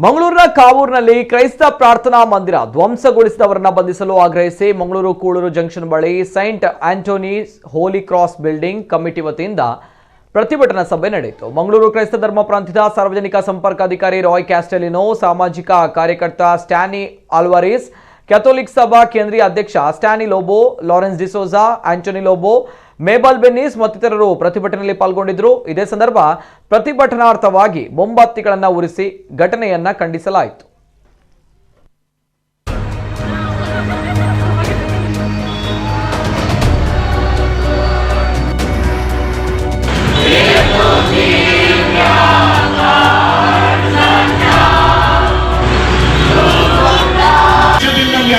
ಮಂಗಳೂರಿನ ಕಾವೂರಿನಲ್ಲಿ ಕ್ರೈಸ್ತ ಪ್ರಾರ್ಥನಾ ಮಂದಿರ ಧ್ವಂಸಗೊಳಿಸಿದವರನ್ನ ಬಂಧಿಸಲು ಆಗ್ರಹಿಸಿ ಮಂಗಳೂರು ಕೂಳೂರು ಜಂಕ್ಷನ್ ಬಳಿ ಸೈಂಟ್ ಆಂಟೋನಿ ಹೋಲಿ ಕ್ರಾಸ್ ಬಿಲ್ಡಿಂಗ್ ಕಮಿಟಿ ವತಿಯಿಂದ ಪ್ರತಿಭಟನಾ ಸಭೆ ನಡೆಯಿತು. ಮಂಗಳೂರು ಕ್ರೈಸ್ತ ಧರ್ಮ ಪ್ರಾಂತ್ಯದ ಸಾರ್ವಜನಿಕ ಸಂಪರ್ಕ ಅಧಿಕಾರಿ ರಾಯ್ ಕ್ಯಾಸ್ಟೆಲಿನೋ, ಸಾಮಾಜಿಕ ಕಾರ್ಯಕರ್ತ ಸ್ಟ್ಯಾನಿ ಆಲ್ವಾರಿಸ್, ಕ್ಯಾಥೋಲಿಕ್ ಸಭಾ ಕೇಂದ್ರೀಯ ಅಧ್ಯಕ್ಷ Stany Lobo, Lawrence D'Souza, Antony Lobo, am able tennis ಮತ್ತಿತರರು ಪ್ರತಿಭಟನೆಯಲ್ಲಿ ಪಾಲ್ಗೊಂಡಿದ್ದರು. ಇದೇ ಸಂದರ್ಭ ಪ್ರತಿಭಟನಾರ್ಥವಾಗಿ ಮೊಂಬತ್ತಿಗಳನ್ನು ಉರಿಸಿ ಘಟನೆಯನ್ನ ಖಂಡಿಸಲಾಯಿತು.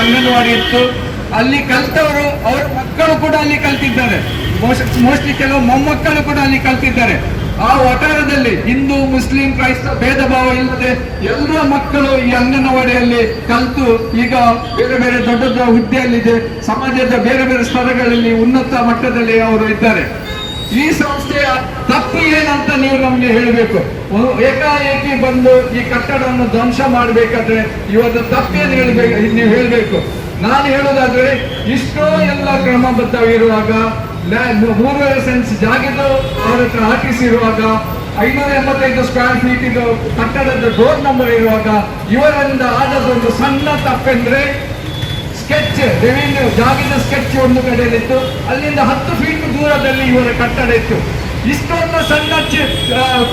ಅಂಗನವಾಡಿ ಇತ್ತು, ಅಲ್ಲಿ ಕಲ್ತವರು ಅವರ ಮಕ್ಕಳು ಕೂಡ ಅಲ್ಲಿ ಕಲ್ತಿದ್ದಾರೆ. ಮೋಸ್ಟ್ಲಿ ಕೆಲವು ಮೊಮ್ಮಕ್ಕಳು ಕೂಡ ಅಲ್ಲಿ ಕಲ್ತಿದ್ದಾರೆ. ಆ ವಠಾರದಲ್ಲಿ ಹಿಂದೂ ಮುಸ್ಲಿಂ ಕ್ರೈಸ್ತ ಭೇದ ಭಾವ ಇಲ್ಲದೆ ಎಲ್ಲರ ಮಕ್ಕಳು ಈ ಅಂಗನವಾಡಿಯಲ್ಲಿ ಕಲ್ತು ಈಗ ಬೇರೆ ಬೇರೆ ದೊಡ್ಡ ದೊಡ್ಡ ಹುದ್ದೆಯಲ್ಲಿದೆ, ಸಮಾಜದ ಬೇರೆ ಬೇರೆ ಸ್ತರಗಳಲ್ಲಿ ಉನ್ನತ ಮಟ್ಟದಲ್ಲಿ ಅವರು ಇದ್ದಾರೆ. ಈ ಸಂಸ್ಥೆಯ ತಪ್ಪು ಏನಂತ ನೀವು ನಮ್ಗೆ ಹೇಳಬೇಕು. ಏಕಾಏಕಿ ಬಂದು ಈ ಕಟ್ಟಡವನ್ನು ಧ್ವಂಸ ಮಾಡಬೇಕಾದ್ರೆ ಇವತ್ತು ತಪ್ಪೇನು ನೀವು ಹೇಳಬೇಕು. ನಾನು ಹೇಳೋದಾದ್ರೆ ಇಷ್ಟೋ ಎಲ್ಲ ಕ್ರಮಬದ್ಧವಿರುವಾಗ 3.5 ಸೆನ್ಸ್ ಜಾಗದ ಅವರ ಹತ್ರ ಹಾಕಿಸಿರುವಾಗ 585 ಸ್ಕ್ವೇರ್ ಫೀಟ್ ಇದು ಕಟ್ಟಡದ ಡೋರ್ ನಂಬರ್ ಇರುವಾಗ ಇವರಿಂದ ಆದದೊಂದು ಸಣ್ಣ ತಪ್ಪೆಂದ್ರೆ ಸ್ಕೆಚ್ ರೆವಿನ್ಯೂ ಜಾಗದ ಸ್ಕೆಚ್ ಒಂದು ಕಡೆಯಲ್ಲಿತ್ತು, ಅಲ್ಲಿಂದ 10 ಫೀಟ್ ದೂರದಲ್ಲಿ ಇವರ ಕಟ್ಟಡ ಇತ್ತು. ಇಷ್ಟೊಂದು ಸಣ್ಣ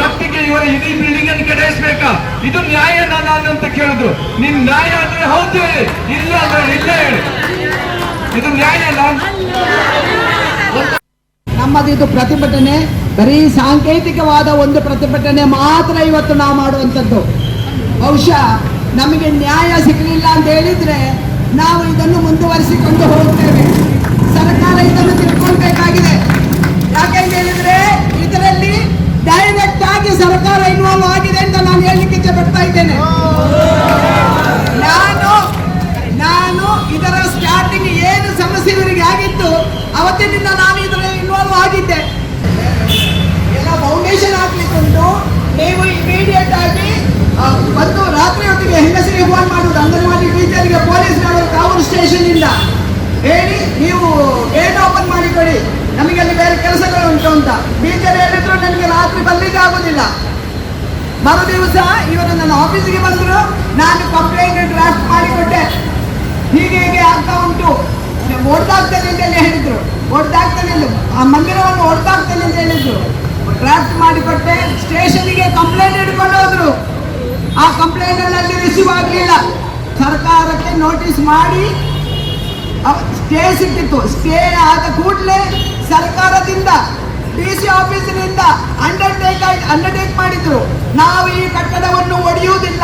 ತಪ್ಪಿಗೆ ಇವರ ಇಡೀ ಬಿಲ್ಡಿಂಗ್ ಅನ್ನು ಕೆಡಿಸಬೇಕಾ? ಇದು ನ್ಯಾಯ ನಾನು ಅಂತ ಕೇಳುದು. ನಿನ್ ನ್ಯಾಯ ಅಂದ್ರೆ ಹೌದು ಹೇಳಿ, ಇಲ್ಲ ಅಂದ್ರೆ ಇಲ್ಲ ಹೇಳಿ. ಇದು ನ್ಯಾಯ. ನಮ್ಮದು ಇದು ಪ್ರತಿಭಟನೆ ಬರೀ ಸಾಂಕೇತಿಕವಾದ ಒಂದು ಪ್ರತಿಭಟನೆ ಮಾತ್ರ ಇವತ್ತು ನಾವು ಮಾಡುವಂಥದ್ದು. ಬಹುಶಃ ನಮಗೆ ನ್ಯಾಯ ಸಿಗಲಿಲ್ಲ ಅಂತ ಹೇಳಿದ್ರೆ ನಾವು ಇದನ್ನು ಮುಂದುವರಿಸಿಕೊಂಡು ಹೋಗ್ತೇವೆ. ಸರ್ಕಾರ ಇದನ್ನು ತಿಳ್ಕೊಳ್ಬೇಕಾಗಿದೆ. ಯಾಕೆಂತ ಹೇಳಿದ್ರೆ ಇದರಲ್ಲಿ ಡೈರೆಕ್ಟ್ ಆಗಿ ಸರ್ಕಾರ ಇನ್ವಾಲ್ವ್ ಆಗಿದೆ ಅಂತ ನಾನು ಹೇಳಲಿಕ್ಕೆ ಇಚ್ಛೆ ಪಡ್ತಾ ಇದ್ದೇನೆ. ನಾನು ಇದರ ಸ್ಟಾರ್ಟಿಂಗ್ ಏನು ಸಮಸ್ಯೆ ಇವರಿಗೆ ಆಗಿತ್ತು ಅವತ್ತಿನಿಂದ ನಾನು ಇದರಲ್ಲಿ ಇನ್ವಾಲ್ವ್ ಆಗಿದ್ದೆ. ಎಲ್ಲ ಫೌಂಡೇಶನ್ ಹಾಕ್ಲಿಕ್ಕುಂಟು. ನೀವು ಇಮಿಡಿಯೇಟ್ ಆಗಿ ಬಂದು ರಾತ್ರಿ ಹೊತ್ತಿಗೆ ಹೆಂಗಸರಿಗೆ ಫೋನ್ ಮಾಡುವುದು, ಅಂಗನವಾಡಿ ಟೀಚರ್ಗೆ ಪೊಲೀಸ್ನವರು ಕಾವೂರು ಸ್ಟೇಷನ್ ಇಂದ ಹೇಳಿ ನೀವು ಗೇಟ್ ಓಪನ್ ಮಾಡಿಕೊಡಿ, ನಮಗೆ ಅಲ್ಲಿ ಬೇರೆ ಕೆಲಸಗಳು ಉಂಟು ಅಂತ. ಟೀಚರ್ ಹೇಳಿದ್ರು ನನಗೆ ರಾತ್ರಿ ಬರ್ಲಿಕ್ಕೆ ಆಗುದಿಲ್ಲ. ಮರು ದಿವಸ ಇವರು ನನ್ನ ಆಫೀಸಿಗೆ ಬಂದರು, ನಾನು ಕಂಪ್ಲೇಂಟ್ ಡ್ರಾಫ್ಟ್ ಮಾಡಿಕೊಟ್ಟೆ. ಹೀಗೆ ಆಗ್ತಾ ಉಂಟು, ಹೊಡೆದಾಗ್ತದೆ ಅಂತ ಹೇಳಿದ್ರು. ಹೊಡೆದಾಗ್ತಾನೆ ಆ ಮಂದಿರವನ್ನು ಹೊಡೆದಾಗ್ತಾನೆ ಅಂತ ಹೇಳಿದ್ರು. ಡ್ರಾಫ್ಟ್ ಮಾಡಿಕೊಟ್ಟೆ. ಸ್ಟೇಷನ್ಗೆ ಕಂಪ್ಲೇಂಟ್ ಹಿಡ್ಕೊಂಡು ಹೋದ್ರು. ಆ ಕಂಪ್ಲೇಂಟ್ ಅಲ್ಲಿ ರಿಸೀವ್ ಆಗಲಿಲ್ಲ. ಸರ್ಕಾರಕ್ಕೆ ನೋಟಿಸ್ ಮಾಡಿ ಸ್ಟೇ ಸಿಕ್ಕಿತ್ತು. ಸ್ಟೇ ಆದ ಕೂಡಲೇ ಸರ್ಕಾರದಿಂದ DC ಆಫೀಸಿನಿಂದ ಅಂಡರ್ಟೇಕ್ ಮಾಡಿದ್ರು, ನಾವು ಈ ಕಟ್ಟಡವನ್ನು ಒಡೆಯುವುದಿಲ್ಲ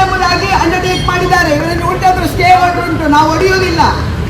ಎಂಬುದಾಗಿ ಅಂಡರ್ಟೇಕ್ ಮಾಡಿದ್ದಾರೆ. ಇವರಲ್ಲಿ ಉಂಟಾದ್ರೂ ಸ್ಟೇ ಆರ್ಡರ್ ಉಂಟು, ನಾವು ಒಡೆಯುವುದಿಲ್ಲ.